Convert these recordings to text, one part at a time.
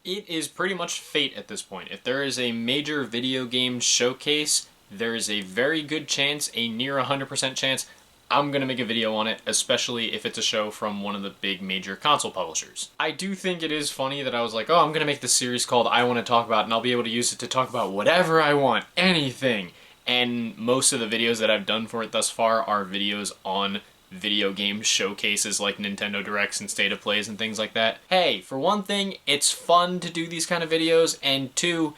It is pretty much fate at this point. If there is a major video game showcase, there is a very good chance, a near 100% chance, I'm going to make a video on it, especially if it's a show from one of the big major console publishers. I do think it is funny that I was like, oh, I'm going to make this series called I Want to Talk About, and I'll be able to use it to talk about whatever I want, anything. And most of the videos that I've done for it thus far are videos on video game showcases like Nintendo Directs and State of Plays and things like that. Hey, for one thing, it's fun to do these kind of videos, and two,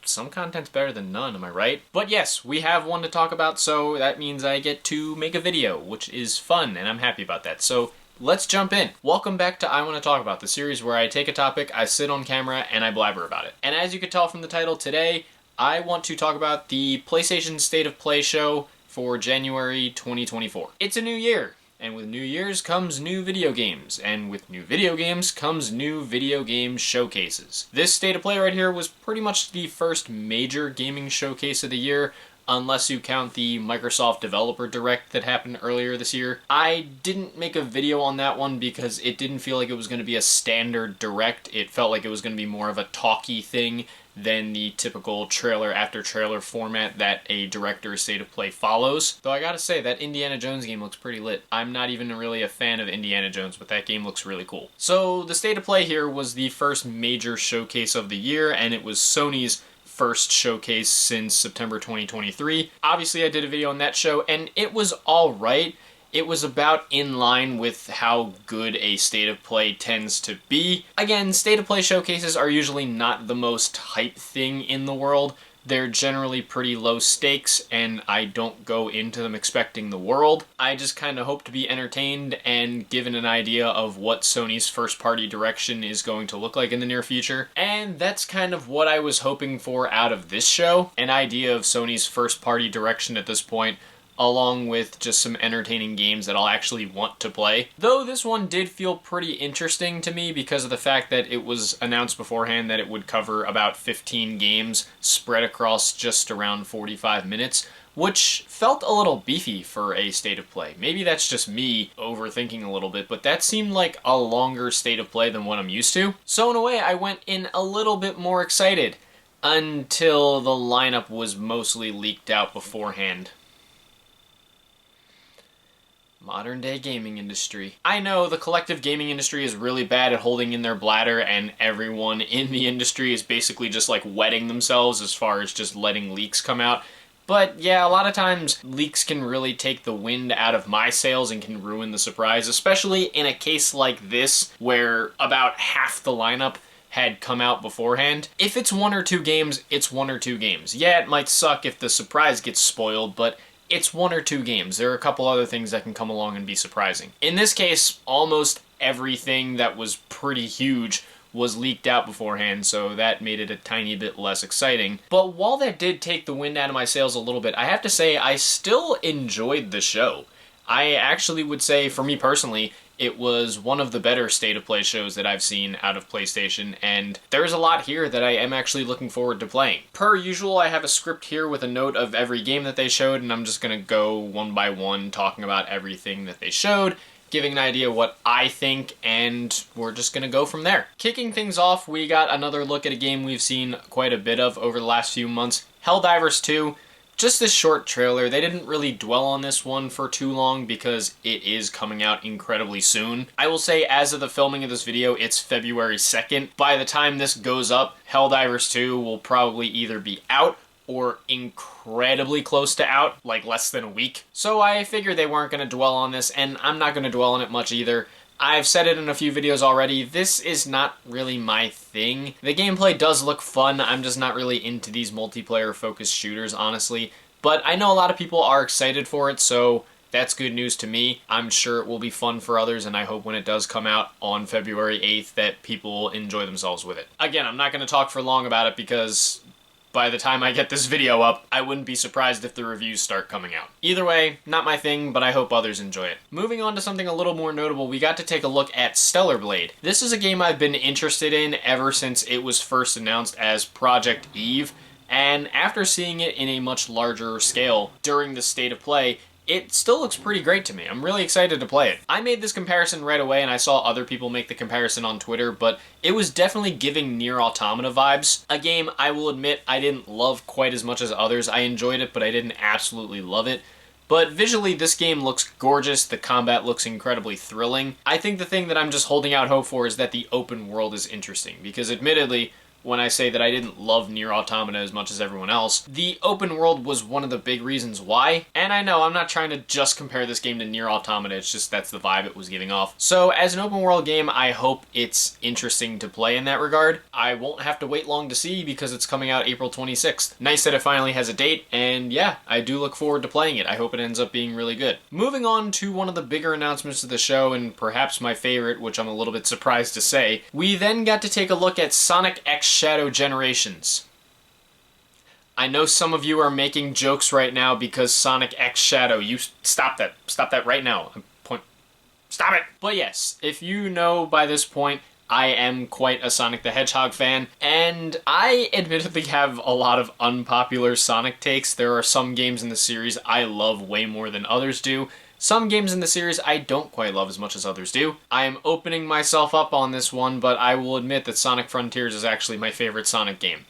some content's better than none, am I right? But yes, we have one to talk about, so that means I get to make a video, which is fun, and I'm happy about that. So let's jump in. Welcome back to I Want to Talk About, the series where I take a topic, I sit on camera, and I blabber about it. And as you can tell from the title, today I want to talk about the PlayStation State of Play show for January 2024. It's a new year. And with new years comes new video games, and with new video games comes new video game showcases. This State of Play right here was pretty much the first major gaming showcase of the year, unless you count the Microsoft Developer Direct that happened earlier this year. I didn't make a video on that one because it didn't feel like it was going to be a standard Direct. It felt like it was going to be more of a talky thing than the typical trailer after trailer format that a director's State of Play follows. Though I gotta say, that Indiana Jones game looks pretty lit. I'm not even really a fan of Indiana Jones, but that game looks really cool. So the State of Play here was the first major showcase of the year, and it was Sony's first showcase since September 2023. Obviously I did a video on that show, and it was alright. It was about in line with how good a State of Play tends to be. Again, State of Play showcases are usually not the most hype thing in the world. They're generally pretty low stakes, and I don't go into them expecting the world. I just kind of hope to be entertained and given an idea of what Sony's first-party direction is going to look like in the near future. And that's kind of what I was hoping for out of this show. An idea of Sony's first-party direction at this point, along with just some entertaining games that I'll actually want to play. Though this one did feel pretty interesting to me because of the fact that it was announced beforehand that it would cover about 15 games spread across just around 45 minutes, which felt a little beefy for a State of Play. Maybe that's just me overthinking a little bit, but that seemed like a longer State of Play than what I'm used to. So in a way, I went in a little bit more excited until the lineup was mostly leaked out beforehand. Modern day gaming industry. I know the collective gaming industry is really bad at holding in their bladder, and everyone in the industry is basically just like wetting themselves as far as just letting leaks come out. But yeah, a lot of times leaks can really take the wind out of my sails and can ruin the surprise, especially in a case like this where about half the lineup had come out beforehand. If it's one or two games, it's one or two games. Yeah, it might suck if the surprise gets spoiled, but it's one or two games. There are a couple other things that can come along and be surprising. In this case, almost everything that was pretty huge was leaked out beforehand, so that made it a tiny bit less exciting. But while that did take the wind out of my sails a little bit, I have to say I still enjoyed the show. I actually would say, for me personally, it was one of the better State of Play shows that I've seen out of PlayStation, and there's a lot here that I am actually looking forward to playing. Per usual, I have a script here with a note of every game that they showed, and I'm just going to go one by one talking about everything that they showed, giving an idea of what I think, and we're just going to go from there. Kicking things off, we got another look at a game we've seen quite a bit of over the last few months, Helldivers 2. Just this short trailer. They didn't really dwell on this one for too long because it is coming out incredibly soon. I will say, as of the filming of this video, it's February 2nd. By the time this goes up, Helldivers 2 will probably either be out or incredibly close to out, like less than a week. So I figured they weren't going to dwell on this, and I'm not going to dwell on it much either. I've said it in a few videos already, this is not really my thing. The gameplay does look fun, I'm just not really into these multiplayer-focused shooters, honestly. But I know a lot of people are excited for it, so that's good news to me. I'm sure it will be fun for others, and I hope when it does come out on February 8th that people will enjoy themselves with it. Again, I'm not going to talk for long about it because by the time I get this video up, I wouldn't be surprised if the reviews start coming out. Either way, not my thing, but I hope others enjoy it. Moving on to something a little more notable, we got to take a look at Stellar Blade. This is a game I've been interested in ever since it was first announced as Project Eve, and after seeing it in a much larger scale during the State of Play, it still looks pretty great to me. I'm really excited to play it. I made this comparison right away, and I saw other people make the comparison on Twitter, but it was definitely giving Nier Automata vibes. A game I will admit I didn't love quite as much as others. I enjoyed it, but I didn't absolutely love it. But visually, this game looks gorgeous, the combat looks incredibly thrilling. I think the thing that I'm just holding out hope for is that the open world is interesting, because admittedly, when I say that I didn't love Nier Automata as much as everyone else, the open world was one of the big reasons why. And I know I'm not trying to just compare this game to Nier Automata, it's just that's the vibe it was giving off. So as an open world game, I hope it's interesting to play in that regard. I won't have to wait long to see because it's coming out April 26th. Nice that it finally has a date, and yeah, I do look forward to playing it. I hope it ends up being really good. Moving on to one of the bigger announcements of the show, and perhaps my favorite, which I'm a little bit surprised to say, we then got to take a look at Sonic X Shadow Generations. I know some of you are making jokes right now because Sonic X Shadow, you stop that right now. Stop it! But yes, if you know by this point, I am quite a Sonic the Hedgehog fan, and I admittedly have a lot of unpopular Sonic takes. There are some games in the series I love way more than others do. Some games in the series I don't quite love as much as others do. I am opening myself up on this one, but I will admit that Sonic Frontiers is actually my favorite Sonic game.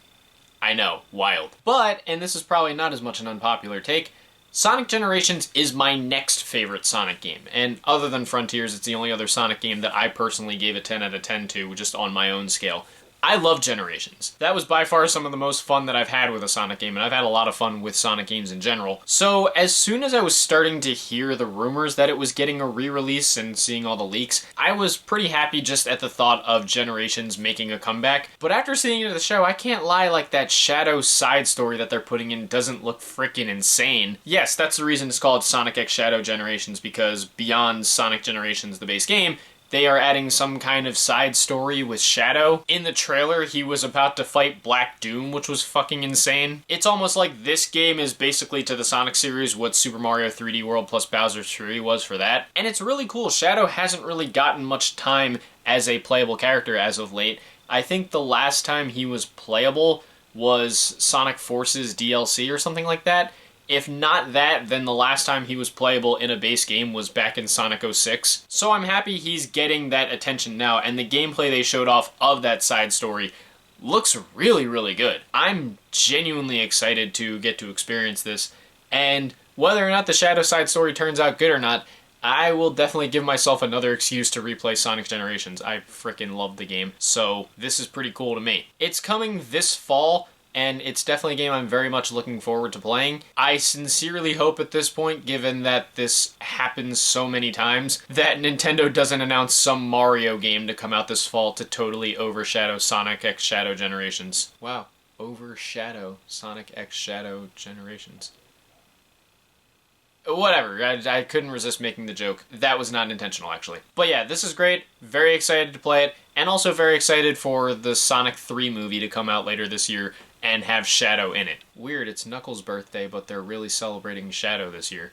I know, wild. But, and this is probably not as much an unpopular take, Sonic Generations is my next favorite Sonic game, and other than Frontiers, it's the only other Sonic game that I personally gave a 10 out of 10 to, just on my own scale. I love Generations. That was by far some of the most fun that I've had with a Sonic game, and I've had a lot of fun with Sonic games in general. So as soon as I was starting to hear the rumors that it was getting a re-release and seeing all the leaks, I was pretty happy just at the thought of Generations making a comeback. But after seeing it at the show, I can't lie, like that Shadow side story that they're putting in doesn't look freaking insane. Yes, that's the reason it's called Sonic X Shadow Generations, because beyond Sonic Generations, the base game, they are adding some kind of side story with Shadow. In the trailer, he was about to fight Black Doom, which was fucking insane. It's almost like this game is basically to the Sonic series what Super Mario 3D World plus Bowser's Fury was for that. And it's really cool. Shadow hasn't really gotten much time as a playable character as of late. I think the last time he was playable was Sonic Forces DLC or something like that. If not that, then the last time he was playable in a base game was back in Sonic 06. So I'm happy he's getting that attention now, and the gameplay they showed off of that side story looks really, really good. I'm genuinely excited to get to experience this, and whether or not the Shadow side story turns out good or not, I will definitely give myself another excuse to replay Sonic Generations. I frickin' love the game, so this is pretty cool to me. It's coming this fall, and it's definitely a game I'm very much looking forward to playing. I sincerely hope at this point, given that this happens so many times, that Nintendo doesn't announce some Mario game to come out this fall to totally overshadow Sonic X Shadow Generations. Wow, overshadow Sonic X Shadow Generations. Whatever, I couldn't resist making the joke. That was not intentional, actually. But yeah, this is great. Very excited to play it, and also very excited for the Sonic 3 movie to come out later this year and have Shadow in it. Weird, it's Knuckles' birthday, but they're really celebrating Shadow this year.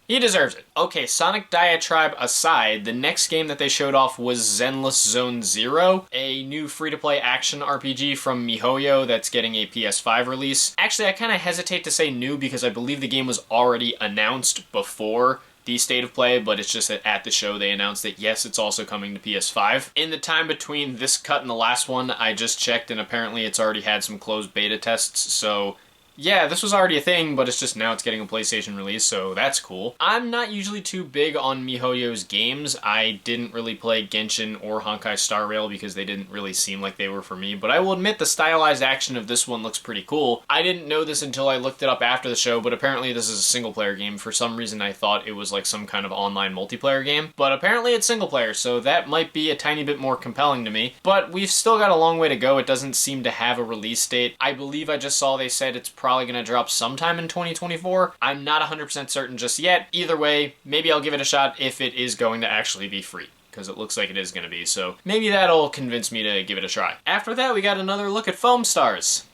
He deserves it. Okay, Sonic Diatribe aside, the next game that they showed off was Zenless Zone Zero, a new free-to-play action RPG from MiHoYo that's getting a PS5 release. Actually, I kind of hesitate to say new because I believe the game was already announced before the state of play, but it's just that at the show they announced that yes, it's also coming to PS5. In the time between this cut and the last one, I just checked and apparently it's already had some closed beta tests, so yeah, this was already a thing, but it's just now it's getting a PlayStation release, so that's cool. I'm not usually too big on MiHoYo's games. I didn't really play Genshin or Honkai Star Rail because they didn't really seem like they were for me, but I will admit the stylized action of this one looks pretty cool. I didn't know this until I looked it up after the show, but apparently this is a single-player game. For some reason I thought it was like some kind of online multiplayer game, but apparently it's single-player, so that might be a tiny bit more compelling to me. But we've still got a long way to go. It doesn't seem to have a release date. I believe I just saw they said it's probably going to drop sometime in 2024. I'm not 100% certain just yet. Either way, maybe I'll give it a shot if it is going to actually be free, because it looks like it is going to be, so maybe that'll convince me to give it a try. After that, we got another look at Foamstars.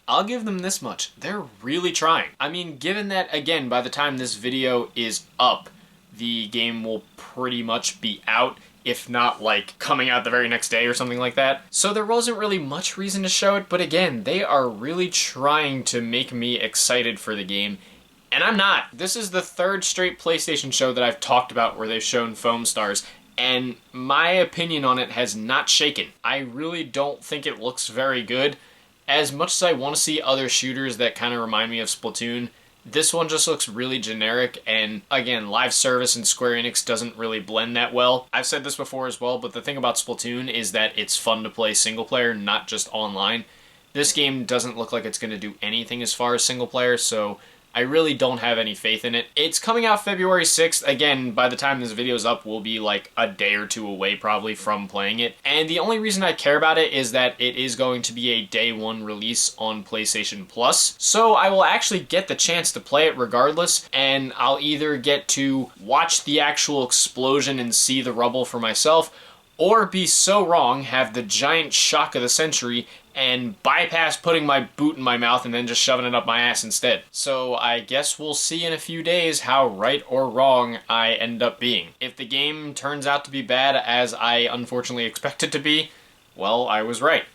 I'll give them this much. They're really trying. I mean, given that, again, by the time this video is up, the game will pretty much be out, if not like coming out the very next day or something like that. So there wasn't really much reason to show it, but again, they are really trying to make me excited for the game, And I'm not. This is the third straight PlayStation show that I've talked about where they've shown Foamstars, and my opinion on it has not shaken. I really don't think it looks very good. As much as I want to see other shooters that kind of remind me of Splatoon, this one just looks really generic, and again, live service and Square Enix doesn't really blend that well. I've said this before as well, but the thing about Splatoon is that it's fun to play single player, not just online. This game doesn't look like it's going to do anything as far as single player, so I really don't have any faith in it. It's coming out February 6th. Again, by the time this video's up, we'll be like a day or two away probably from playing it. And the only reason I care about it is that it is going to be a day one release on PlayStation Plus. So I will actually get the chance to play it regardless, and I'll either get to watch the actual explosion and see the rubble for myself, or be so wrong, have the giant shock of the century, and bypass putting my boot in my mouth and then just shoving it up my ass instead. So I guess we'll see in a few days how right or wrong I end up being. If the game turns out to be bad, as I unfortunately expect it to be, well, I was right.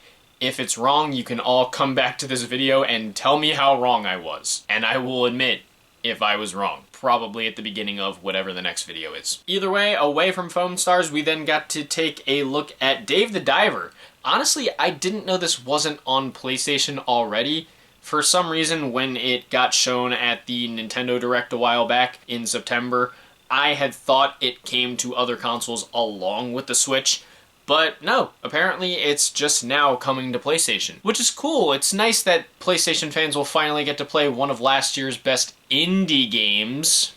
If it's wrong, you can all come back to this video and tell me how wrong I was. And I will admit if I was wrong. Probably at the beginning of whatever the next video is. Either way, away from Foamstars, we then got to take a look at Dave the Diver. Honestly, I didn't know this wasn't on PlayStation already. For some reason, when it got shown at the Nintendo Direct a while back in September, I had thought it came to other consoles along with the Switch. But no, apparently it's just now coming to PlayStation, which is cool. It's nice that PlayStation fans will finally get to play one of last year's best indie games,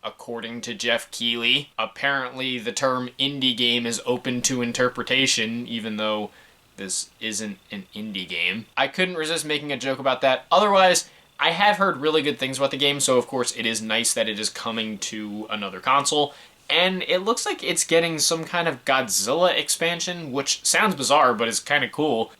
according to Jeff Keighley. Apparently the term indie game is open to interpretation, even though this isn't an indie game. I couldn't resist making a joke about that. Otherwise, I have heard really good things about the game, so of course it is nice that it is coming to another console. And it looks like it's getting some kind of Godzilla expansion, which sounds bizarre, but is kind of cool.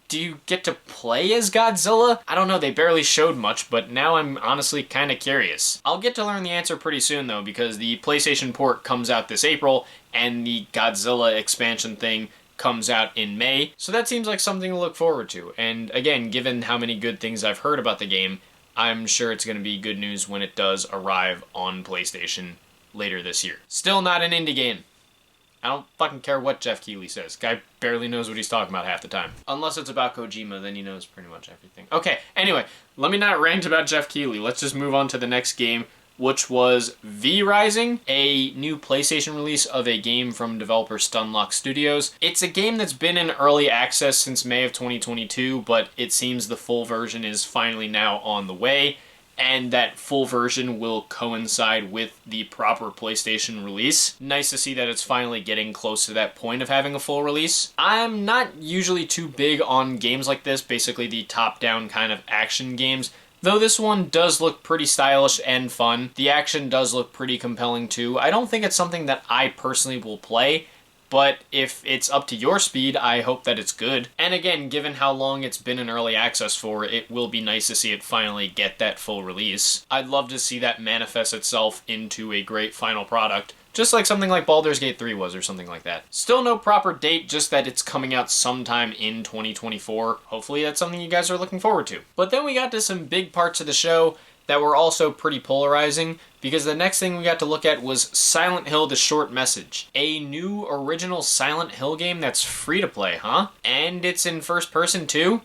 Do you get to play as Godzilla? I don't know, they barely showed much, but now I'm honestly kind of curious. I'll get to learn the answer pretty soon, though, because the PlayStation port comes out this April, and the Godzilla expansion thing comes out in May, so that seems like something to look forward to. And again, given how many good things I've heard about the game, I'm sure it's going to be good news when it does arrive on PlayStation later this year. Still not an indie game. I don't fucking care what Jeff Keighley says. Guy barely knows what he's talking about half the time. Unless it's about Kojima, then he knows pretty much everything. Okay, anyway, let me not rant about Jeff Keighley. Let's just move on to the next game, which was V-Rising, a new PlayStation release of a game from developer Stunlock Studios. It's a game that's been in early access since May of 2022, but it seems the full version is finally now on the way, and that full version will coincide with the proper PlayStation release. Nice to see that it's finally getting close to that point of having a full release. I'm not usually too big on games like this, basically the top-down kind of action games, though this one does look pretty stylish and fun. The action does look pretty compelling too. I don't think it's something that I personally will play, but if it's up to your speed, I hope that it's good. And again, given how long it's been in early access for, it will be nice to see it finally get that full release. I'd love to see that manifest itself into a great final product, just like something like Baldur's Gate 3 was, or something like that. Still no proper date, just that it's coming out sometime in 2024. Hopefully that's something you guys are looking forward to. But then we got to some big parts of the show that were also pretty polarizing, because the next thing we got to look at was Silent Hill: The Short Message, a new original Silent Hill game that's free to play, huh? And it's in first person too?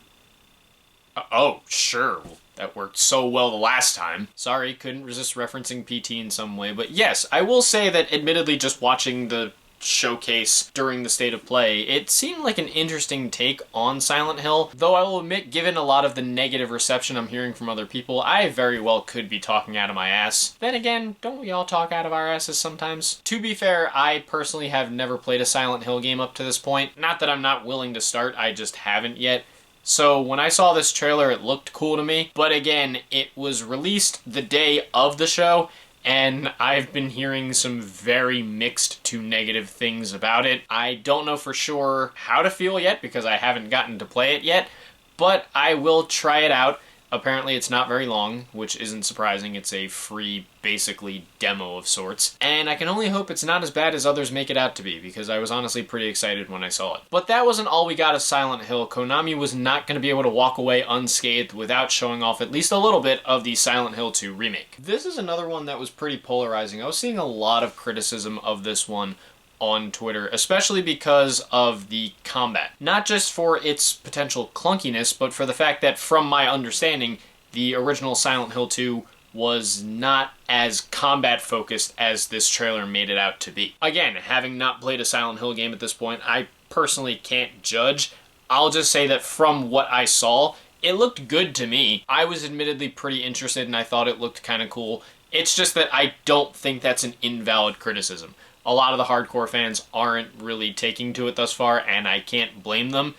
Oh, sure. That worked so well the last time. Sorry, couldn't resist referencing PT in some way, but yes, I will say that admittedly just watching the showcase during the State of Play, it seemed like an interesting take on Silent Hill, though I will admit, given a lot of the negative reception I'm hearing from other people, I very well could be talking out of my ass. Then again, don't we all talk out of our asses sometimes? To be fair, I personally have never played a Silent Hill game up to this point. Not that I'm not willing to start, I just haven't yet. So when I saw this trailer, it looked cool to me, but again, it was released the day of the show, and I've been hearing some very mixed to negative things about it. I don't know for sure how to feel yet because I haven't gotten to play it yet, but I will try it out. Apparently it's not very long, which isn't surprising. It's a free, basically, demo of sorts. And I can only hope it's not as bad as others make it out to be, because I was honestly pretty excited when I saw it. But that wasn't all we got of Silent Hill. Konami was not going to be able to walk away unscathed without showing off at least a little bit of the Silent Hill 2 remake. This is another one that was pretty polarizing. I was seeing a lot of criticism of this one on Twitter, especially because of the combat. Not just for its potential clunkiness, but for the fact that, from my understanding, the original Silent Hill 2 was not as combat-focused as this trailer made it out to be. Again, having not played a Silent Hill game at this point, I personally can't judge. I'll just say that from what I saw, it looked good to me. I was admittedly pretty interested and I thought it looked kind of cool. It's just that I don't think that's an invalid criticism. A lot of the hardcore fans aren't really taking to it thus far, and I can't blame them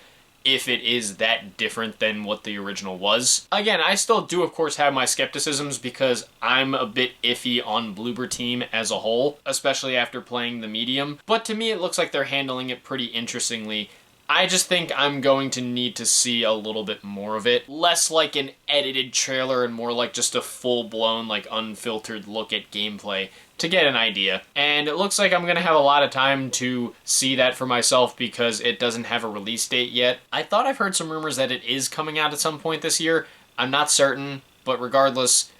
if it is that different than what the original was. Again, I still do, of course, have my skepticisms because I'm a bit iffy on Bloober Team as a whole, especially after playing the medium. But to me, it looks like they're handling it pretty interestingly. I just think I'm going to need to see a little bit more of it. Less like an edited trailer and more like just a full-blown, like, unfiltered look at gameplay to get an idea. And it looks like I'm going to have a lot of time to see that for myself because it doesn't have a release date yet. I thought I've heard some rumors that it is coming out at some point this year. I'm not certain, but regardless,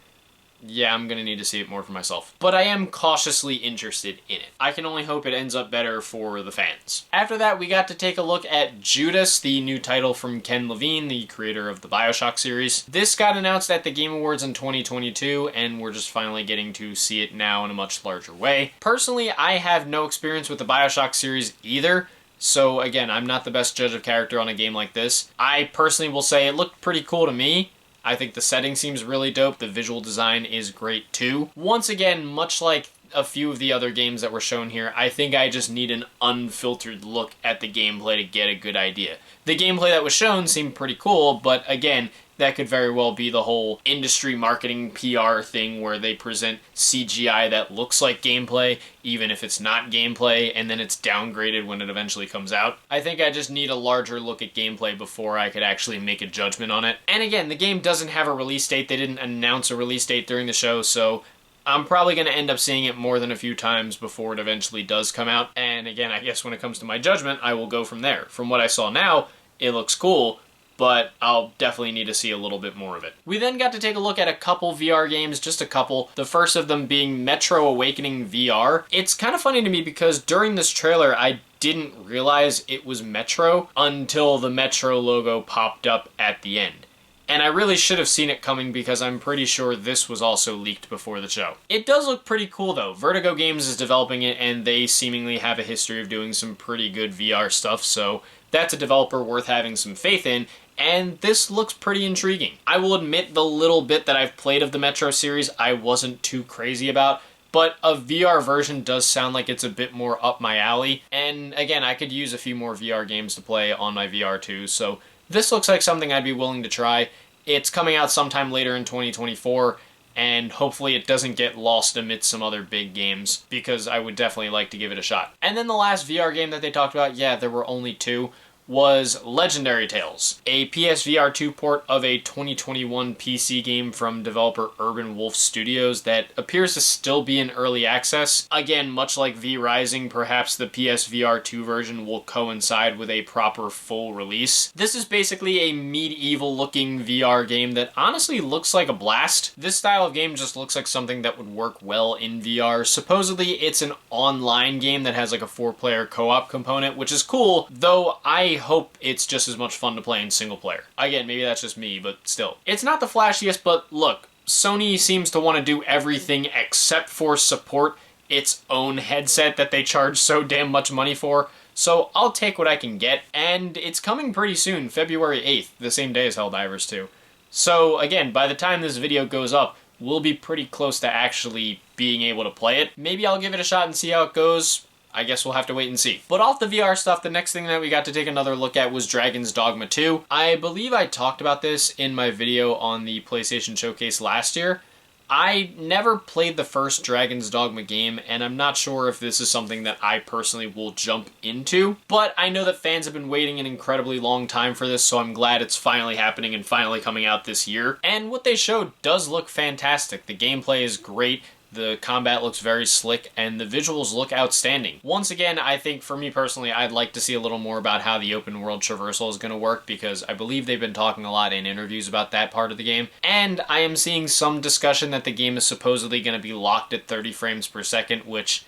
yeah, I'm going to need to see it more for myself. But I am cautiously interested in it. I can only hope it ends up better for the fans. After that, we got to take a look at Judas, the new title from Ken Levine, the creator of the BioShock series. This got announced at the Game Awards in 2022, and we're just finally getting to see it now in a much larger way. Personally, I have no experience with the BioShock series either, so again, I'm not the best judge of character on a game like this. I personally will say it looked pretty cool to me. I think the setting seems really dope. The visual design is great too. Once again, much like a few of the other games that were shown here, I think I just need an unfiltered look at the gameplay to get a good idea. The gameplay that was shown seemed pretty cool, but again, that could very well be the whole industry marketing PR thing where they present CGI that looks like gameplay, even if it's not gameplay, and then it's downgraded when it eventually comes out. I think I just need a larger look at gameplay before I could actually make a judgment on it. And again, the game doesn't have a release date. They didn't announce a release date during the show, so I'm probably going to end up seeing it more than a few times before it eventually does come out. And again, I guess when it comes to my judgment, I will go from there. From what I saw now, it looks cool, but I'll definitely need to see a little bit more of it. We then got to take a look at a couple VR games, just a couple. The first of them being Metro Awakening VR. It's kind of funny to me because during this trailer, I didn't realize it was Metro until the Metro logo popped up at the end. And I really should have seen it coming because I'm pretty sure this was also leaked before the show. It does look pretty cool though. Vertigo Games is developing it and they seemingly have a history of doing some pretty good VR stuff, so that's a developer worth having some faith in, and this looks pretty intriguing. I will admit the little bit that I've played of the Metro series I wasn't too crazy about, but a VR version does sound like it's a bit more up my alley, and again, I could use a few more VR games to play on my VR too, so this looks like something I'd be willing to try. It's coming out sometime later in 2024, and hopefully it doesn't get lost amidst some other big games, because I would definitely like to give it a shot. And then the last VR game that they talked about, yeah, there were only two, was Legendary Tales, a PSVR 2 port of a 2021 PC game from developer Urban Wolf Studios that appears to still be in early access. Again, much like V Rising, perhaps the PSVR 2 version will coincide with a proper full release. This is basically a medieval-looking VR game that honestly looks like a blast. This style of game just looks like something that would work well in VR. Supposedly, it's an online game that has like a 4-player co-op component, which is cool, though I hope it's just as much fun to play in single player. Again, maybe that's just me, but still. It's not the flashiest, but look, Sony seems to want to do everything except for support its own headset that they charge so damn much money for, so I'll take what I can get, and it's coming pretty soon, February 8th, the same day as Helldivers 2. So again, by the time this video goes up, we'll be pretty close to actually being able to play it. Maybe I'll give it a shot and see how it goes. I guess we'll have to wait and see. But off the VR stuff, the next thing that we got to take another look at was Dragon's Dogma 2. I believe I talked about this in my video on the PlayStation Showcase last year, I never played the first Dragon's Dogma game, and I'm not sure if this is something that I personally will jump into, but I know that fans have been waiting an incredibly long time for this, so I'm glad it's finally happening and finally coming out this year. And what they showed does look fantastic. The gameplay is great. The combat looks very slick, and the visuals look outstanding. Once again, I think for me personally, I'd like to see a little more about how the open world traversal is going to work, because I believe they've been talking a lot in interviews about that part of the game. And I am seeing some discussion that the game is supposedly going to be locked at 30 frames per second, which,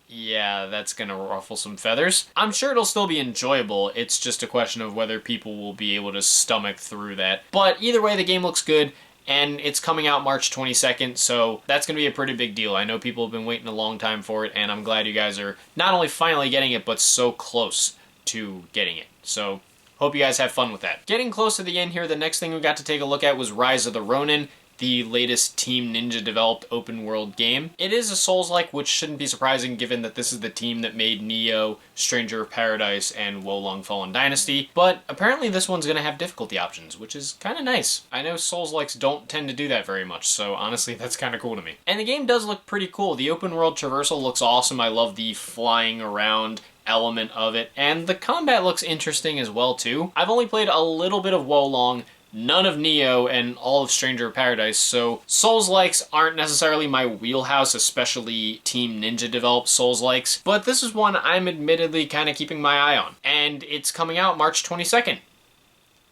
yeah, that's going to ruffle some feathers. I'm sure it'll still be enjoyable. It's just a question of whether people will be able to stomach through that. But either way, the game looks good. And it's coming out March 22nd, so that's going to be a pretty big deal. I know people have been waiting a long time for it, and I'm glad you guys are not only finally getting it, but so close to getting it. So, hope you guys have fun with that. Getting close to the end here, the next thing we got to take a look at was Rise of the Rōnin, the latest Team Ninja developed open world game. It is a Souls-like, which shouldn't be surprising given that this is the team that made Nioh, Stranger of Paradise, and Wo Long Fallen Dynasty, but apparently this one's going to have difficulty options, which is kind of nice. I know Souls-likes don't tend to do that very much, so honestly that's kind of cool to me. And the game does look pretty cool. The open world traversal looks awesome. I love the flying around element of it, and the combat looks interesting as well too. I've only played a little bit of Wo Long, none of Nioh, and all of Stranger of Paradise, so Souls-likes aren't necessarily my wheelhouse, especially Team Ninja developed Souls-likes, but this is one I'm admittedly kind of keeping my eye on. And it's coming out March 22nd.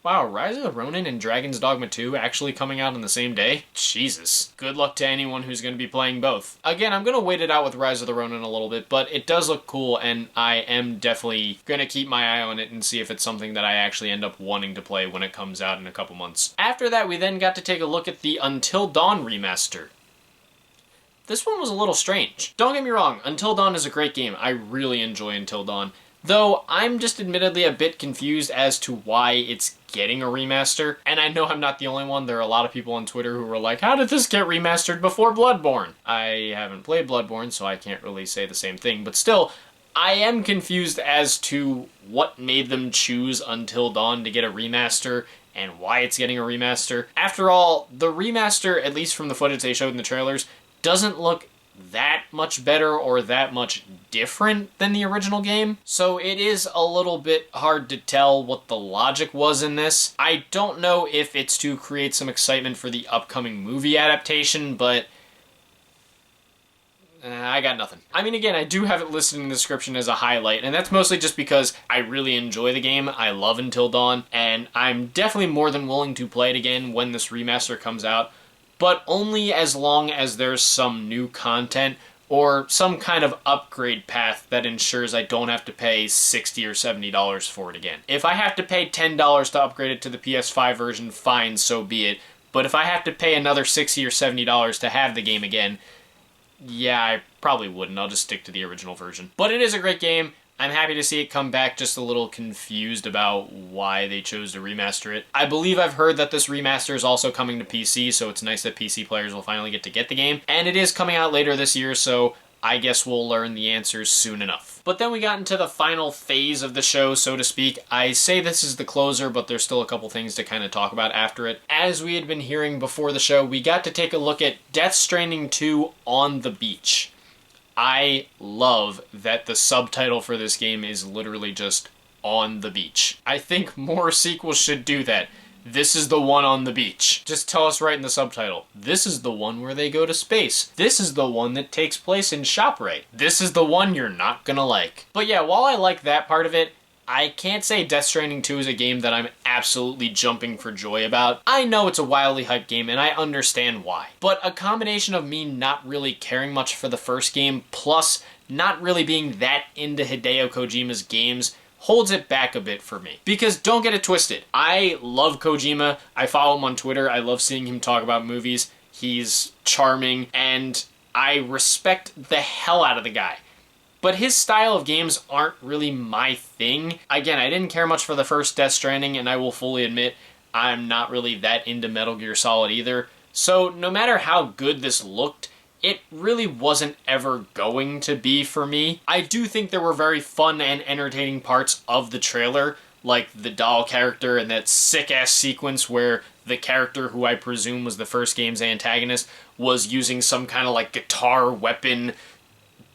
Wow, Rise of the Rōnin and Dragon's Dogma 2 actually coming out on the same day? Jesus. Good luck to anyone who's going to be playing both. Again, I'm going to wait it out with Rise of the Rōnin a little bit, but it does look cool, and I am definitely going to keep my eye on it and see if it's something that I actually end up wanting to play when it comes out in a couple months. After that, we then got to take a look at the Until Dawn remaster. This one was a little strange. Don't get me wrong, Until Dawn is a great game. I really enjoy Until Dawn. Though, I'm just admittedly a bit confused as to why it's getting a remaster. And I know I'm not the only one. There are a lot of people on Twitter who were like, how did this get remastered before Bloodborne? I haven't played Bloodborne, so I can't really say the same thing. But still, I am confused as to what made them choose Until Dawn to get a remaster and why it's getting a remaster. After all, the remaster, at least from the footage they showed in the trailers, doesn't look that much better or that much different than the original game. So it is a little bit hard to tell what the logic was in this. I don't know if it's to create some excitement for the upcoming movie adaptation, but I got nothing. I mean, again, I do have it listed in the description as a highlight, and that's mostly just because I really enjoy the game. I love Until Dawn, and I'm definitely more than willing to play it again when this remaster comes out, but only as long as there's some new content or some kind of upgrade path that ensures I don't have to pay $60 or $70 for it again. If I have to pay $10 to upgrade it to the PS5 version, fine, so be it. But if I have to pay another $60 or $70 to have the game again, yeah, I probably wouldn't. I'll just stick to the original version. But it is a great game. I'm happy to see it come back, just a little confused about why they chose to remaster it. I believe I've heard that this remaster is also coming to PC, so it's nice that PC players will finally get to get the game. And it is coming out later this year, so I guess we'll learn the answers soon enough. But then we got into the final phase of the show, so to speak. I say this is the closer, but there's still a couple things to kind of talk about after it. As we had been hearing before the show, we got to take a look at Death Stranding 2 on the beach. I love that the subtitle for this game is literally just on the beach. I think more sequels should do that. This is the one on the beach. Just tell us right in the subtitle. This is the one where they go to space. This is the one that takes place in ShopRite. This is the one you're not gonna like. But yeah, while I like that part of it, I can't say Death Stranding 2 is a game that I'm absolutely jumping for joy about. I know it's a wildly hyped game, and I understand why. But a combination of me not really caring much for the first game, plus not really being that into Hideo Kojima's games, holds it back a bit for me. Because don't get it twisted, I love Kojima, I follow him on Twitter, I love seeing him talk about movies, he's charming, and I respect the hell out of the guy. But his style of games aren't really my thing. Again, I didn't care much for the first Death Stranding, and I will fully admit I'm not really that into Metal Gear Solid either. So no matter how good this looked, it really wasn't ever going to be for me. I do think there were very fun and entertaining parts of the trailer, like the doll character and that sick-ass sequence where the character who I presume was the first game's antagonist was using some kind of like guitar weapon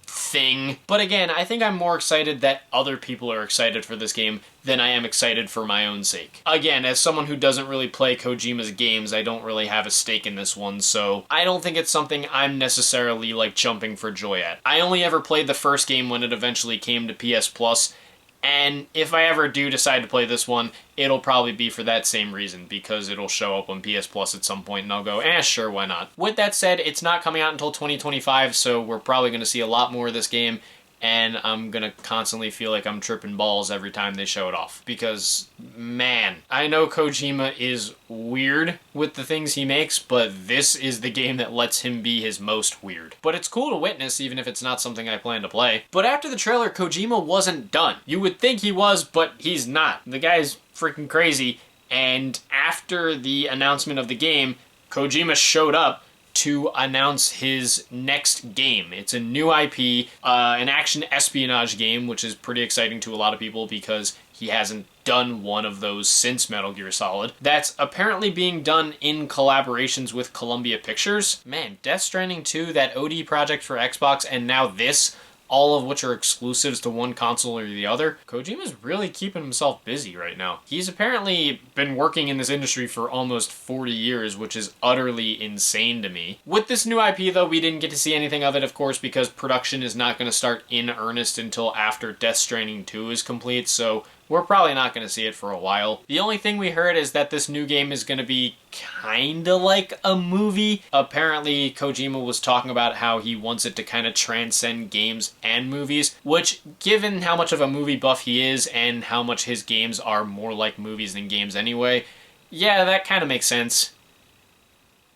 thing. But again, I think I'm more excited that other people are excited for this game than I am excited for my own sake. Again, as someone who doesn't really play Kojima's games, I don't really have a stake in this one, so I don't think it's something I'm necessarily like jumping for joy at. I only ever played the first game when it eventually came to PS Plus, and if I ever do decide to play this one, it'll probably be for that same reason, because it'll show up on PS Plus at some point and I'll go, sure, why not? With that said, it's not coming out until 2025, so we're probably going to see a lot more of this game, and I'm going to constantly feel like I'm tripping balls every time they show it off. Because, man, I know Kojima is weird with the things he makes, but this is the game that lets him be his most weird. But it's cool to witness, even if it's not something I plan to play. But after the trailer, Kojima wasn't done. You would think he was, but he's not. The guy's freaking crazy, and after the announcement of the game, Kojima showed up to announce his next game. It's a new IP, an action espionage game, which is pretty exciting to a lot of people because he hasn't done one of those since Metal Gear Solid. That's apparently being done in collaborations with Columbia Pictures. Man, Death Stranding 2, that OD project for Xbox, and now this, all of which are exclusives to one console or the other. Kojima's really keeping himself busy right now. He's apparently been working in this industry for almost 40 years, which is utterly insane to me. With this new IP, though, we didn't get to see anything of it, of course, because production is not going to start in earnest until after Death Stranding 2 is complete, so we're probably not going to see it for a while. The only thing we heard is that this new game is going to be kinda like a movie. Apparently, Kojima was talking about how he wants it to kind of transcend games and movies, which, given how much of a movie buff he is and how much his games are more like movies than games anyway, yeah, that kind of makes sense.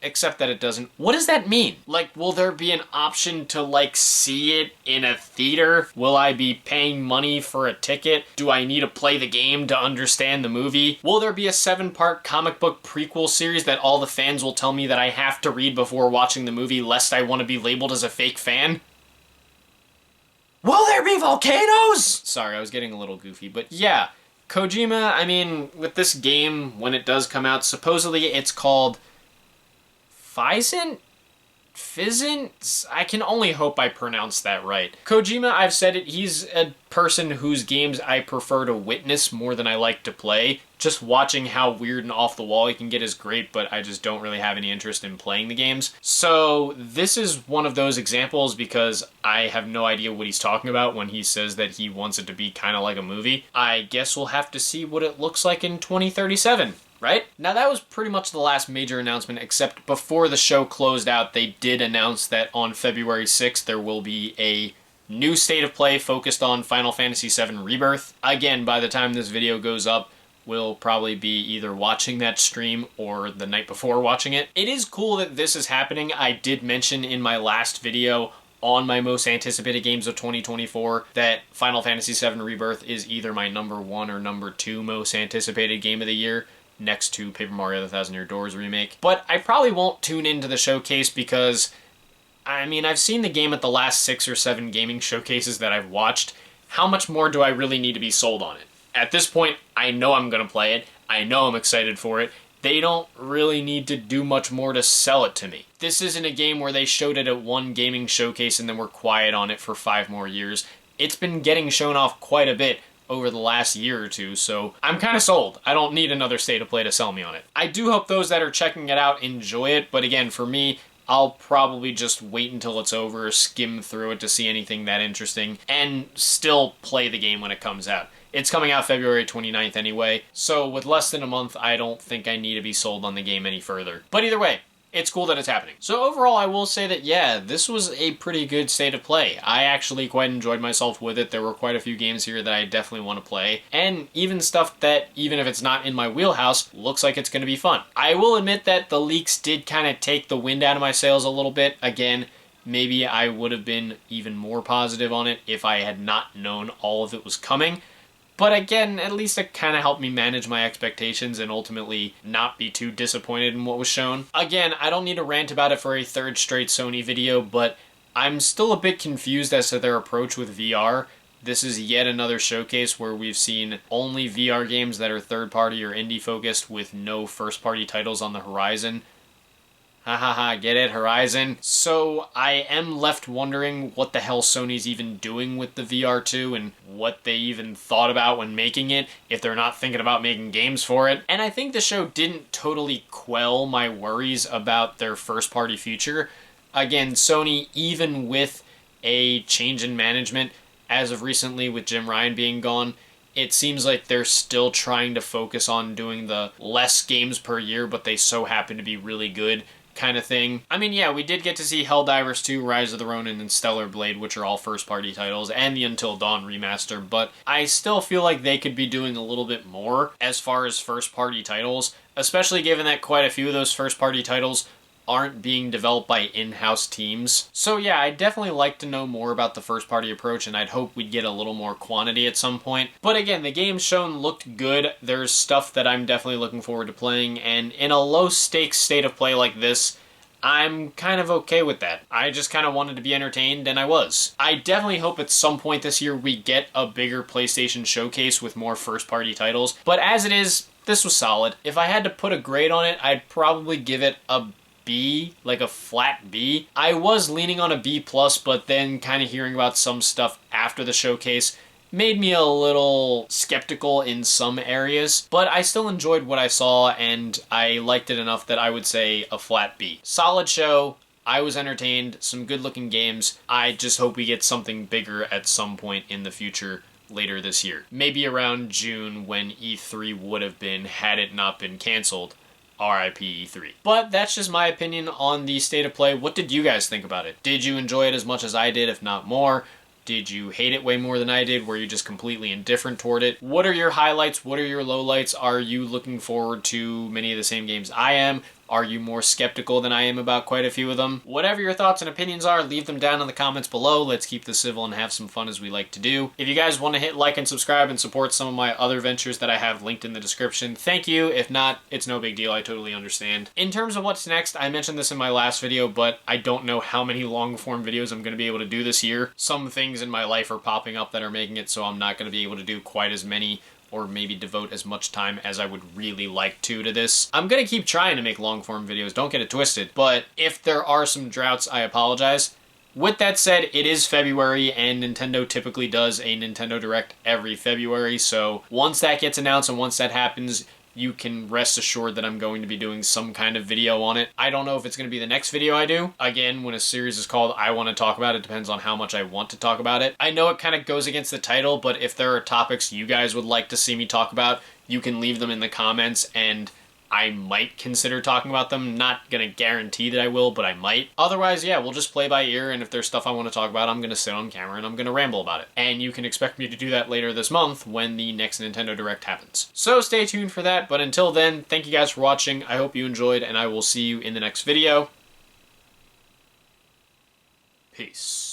Except that it doesn't. What does that mean? Like, will there be an option to, like, see it in a theater? Will I be paying money for a ticket? Do I need to play the game to understand the movie? Will there be a 7-part comic book prequel series that all the fans will tell me that I have to read before watching the movie lest I want to be labeled as a fake fan? Will there be volcanoes? Sorry, I was getting a little goofy, but yeah. Kojima, I mean, with this game, when it does come out, supposedly it's called Physint? I can only hope I pronounced that right. Kojima, I've said it, he's a person whose games I prefer to witness more than I like to play. Just watching how weird and off the wall he can get is great, but I just don't really have any interest in playing the games. So this is one of those examples because I have no idea what he's talking about when he says that he wants it to be kind of like a movie. I guess we'll have to see what it looks like in 2037. Right? Now that was pretty much the last major announcement, except before the show closed out, they did announce that on February 6th there will be a new state of play focused on Final Fantasy VII Rebirth. Again, by the time this video goes up, we'll probably be either watching that stream or the night before watching it. It is cool that this is happening. I did mention in my last video on my most anticipated games of 2024 that Final Fantasy VII Rebirth is either my #1 or #2 most anticipated game of the year, next to Paper Mario The Thousand Year Doors remake. But I probably won't tune into the showcase because, I mean, I've seen the game at the last 6 or 7 gaming showcases that I've watched. How much more do I really need to be sold on it? At this point, I know I'm going to play it. I know I'm excited for it. They don't really need to do much more to sell it to me. This isn't a game where they showed it at one gaming showcase and then were quiet on it for 5 more years. It's been getting shown off quite a bit over the last year or two, so I'm kind of sold. I don't need another state of play to sell me on it. I do hope those that are checking it out enjoy it, but again, for me, I'll probably just wait until it's over, skim through it to see anything that interesting, and still play the game when it comes out. It's coming out February 29th anyway, so with less than a month, I don't think I need to be sold on the game any further. But either way, it's cool that it's happening. So overall, I will say that, yeah, this was a pretty good state of play. I actually quite enjoyed myself with it. There were quite a few games here that I definitely want to play, and even stuff that, even if it's not in my wheelhouse, looks like it's going to be fun. I will admit that the leaks did kind of take the wind out of my sails a little bit. Again, maybe I would have been even more positive on it if I had not known all of it was coming. But again, at least it kind of helped me manage my expectations and ultimately not be too disappointed in what was shown. Again, I don't need to rant about it for a 3rd straight Sony video, but I'm still a bit confused as to their approach with VR. This is yet another showcase where we've seen only VR games that are third-party or indie-focused with no first-party titles on the horizon. Ha ha ha, get it? Horizon. So I am left wondering what the hell Sony's even doing with the VR2 and what they even thought about when making it, if they're not thinking about making games for it. And I think the show didn't totally quell my worries about their first-party future. Again, Sony, even with a change in management, as of recently with Jim Ryan being gone, it seems like they're still trying to focus on doing the less games per year, but they so happen to be really good kind of thing. I mean, yeah, we did get to see Helldivers 2, Rise of the Rōnin, and Stellar Blade, which are all first-party titles, and the Until Dawn remaster, but I still feel like they could be doing a little bit more as far as first-party titles, especially given that quite a few of those first-party titles aren't being developed by in-house teams. So yeah, I'd definitely like to know more about the first-party approach, and I'd hope we'd get a little more quantity at some point. But again, the games shown looked good. There's stuff that I'm definitely looking forward to playing, and in a low-stakes state of play like this, I'm kind of okay with that. I just kind of wanted to be entertained, and I was. I definitely hope at some point this year we get a bigger PlayStation showcase with more first-party titles, but as it is, this was solid. If I had to put a grade on it, I'd probably give it a B, like a flat B. I was leaning on a B+, but then kind of hearing about some stuff after the showcase made me a little skeptical in some areas, but I still enjoyed what I saw, and I liked it enough that I would say a flat B. Solid show. I was entertained. Some good-looking games. I just hope we get something bigger at some point in the future later this year. Maybe around June when E3 would have been, had it not been canceled. RIP E3. But that's just my opinion on the state of play. What did you guys think about it? Did you enjoy it as much as I did, if not more? Did you hate it way more than I did? Were you just completely indifferent toward it? What are your highlights? What are your lowlights? Are you looking forward to many of the same games I am? Are you more skeptical than I am about quite a few of them? Whatever your thoughts and opinions are, leave them down in the comments below. Let's keep this civil and have some fun as we like to do. If you guys want to hit like and subscribe and support some of my other ventures that I have linked in the description, thank you. If not, it's no big deal. I totally understand. In terms of what's next, I mentioned this in my last video, but I don't know how many long form videos I'm going to be able to do this year. Some things in my life are popping up that are making it so I'm not going to be able to do quite as many or maybe devote as much time as I would really like to this. I'm gonna keep trying to make long-form videos, don't get it twisted, but if there are some droughts, I apologize. With that said, it is February, and Nintendo typically does a Nintendo Direct every February, so once that gets announced and once that happens, you can rest assured that I'm going to be doing some kind of video on it. I don't know if it's going to be the next video I do. Again, when a series is called I Want to Talk About, it depends on how much I want to talk about it. I know it kind of goes against the title, but if there are topics you guys would like to see me talk about, you can leave them in the comments, and I might consider talking about them. Not gonna guarantee that I will, but I might. Otherwise, yeah, we'll just play by ear, and if there's stuff I want to talk about, I'm gonna sit on camera and I'm gonna ramble about it. And you can expect me to do that later this month when the next Nintendo Direct happens. So stay tuned for that, but until then, thank you guys for watching. I hope you enjoyed, and I will see you in the next video. Peace.